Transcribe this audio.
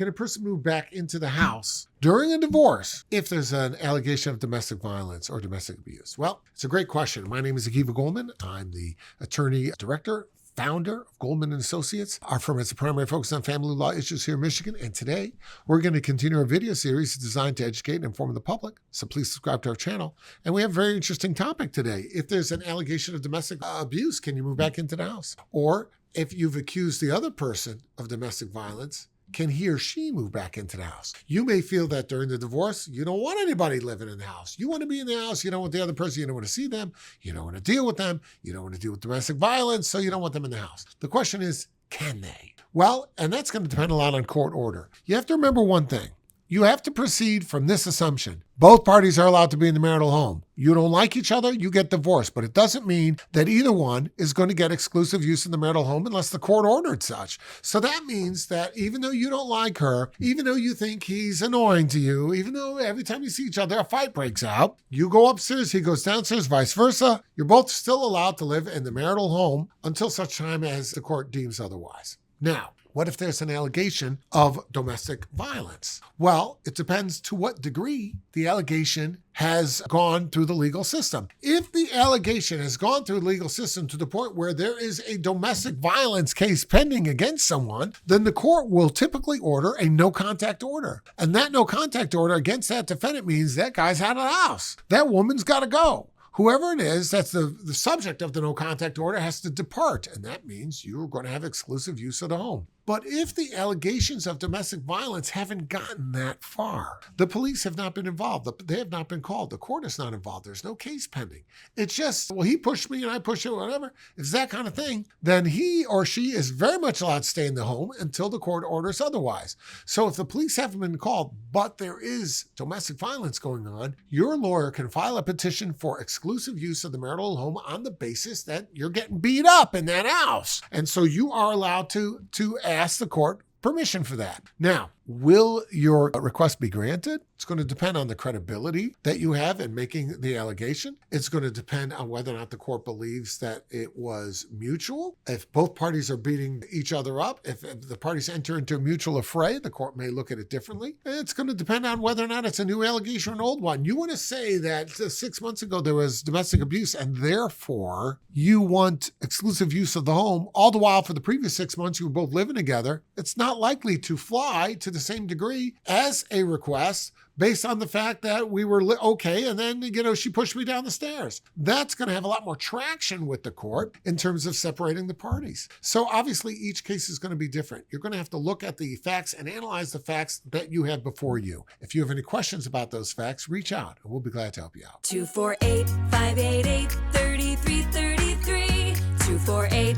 can a person move back into the house during a divorce if there's an allegation of domestic violence or domestic abuse? Well, it's a great question. My name is Goldman. I'm the attorney director, founder of Goldman & Associates. Our firm has a primary focus on family law issues here in Michigan. And today, we're going to continue our video series designed to educate and inform the public. So please subscribe to our channel. And we have a very interesting topic today. If there's an allegation of domestic abuse, can you move back into the house? Or if you've accused the other person of domestic violence, can he or she move back into the house? You may feel that during the divorce, you don't want anybody living in the house. You want to be in the house. You don't want the other person. You don't want to see them. You don't want to deal with them. You don't want to deal with domestic violence, so you don't want them in the house. The question is, can they? Well, and that's going to depend a lot on court order. You have to remember one thing. You have to proceed from this assumption. Both parties are allowed to be in the marital home. You don't like each other, you get divorced. But it doesn't mean that either one is going to get exclusive use in the marital home unless the court ordered such. So that means that even though you don't like her, even though you think he's annoying to you, even though every time you see each other, a fight breaks out, you go upstairs, he goes downstairs, vice versa, you're both still allowed to live in the marital home until such time as the court deems otherwise. Now, what if there's an allegation of domestic violence? Well, it depends to what degree the allegation has gone through the legal system. If the allegation has gone through the legal system to the point where there is a domestic violence case pending against someone, then the court will typically order a no contact order. And that no contact order against that defendant means that guy's out of the house. That woman's got to go. Whoever it is that's the subject of the no contact order has to depart, and that means you're going to have exclusive use of the home. But if the allegations of domestic violence haven't gotten that far, the police have not been involved, they have not been called, the court is not involved, there's no case pending. It's just, well, he pushed me and I pushed him, whatever. If it's that kind of thing, then he or she is very much allowed to stay in the home until the court orders otherwise. So if the police haven't been called, but there is domestic violence going on, your lawyer can file a petition for exclusive use of the marital home on the basis that you're getting beat up in that house. And so you are allowed to ask the court permission for that. Now, will your request be granted? It's going to depend on the credibility that you have in making the allegation. It's going to depend on whether or not the court believes that it was mutual. If both parties are beating each other up, if the parties enter into a mutual affray, the court may look at it differently. It's going to depend on whether or not it's a new allegation or an old one. You want to say that 6 months ago there was domestic abuse and therefore you want exclusive use of the home, all the while for the previous 6 months you were both living together. It's not likely to fly to the same degree as a request based on the fact that we were okay, and then, she pushed me down the stairs. That's going to have a lot more traction with the court in terms of separating the parties. So obviously, each case is going to be different. You're going to have to look at the facts and analyze the facts that you have before you. If you have any questions about those facts, reach out, and we'll be glad to help you out. 248-588-3333. 248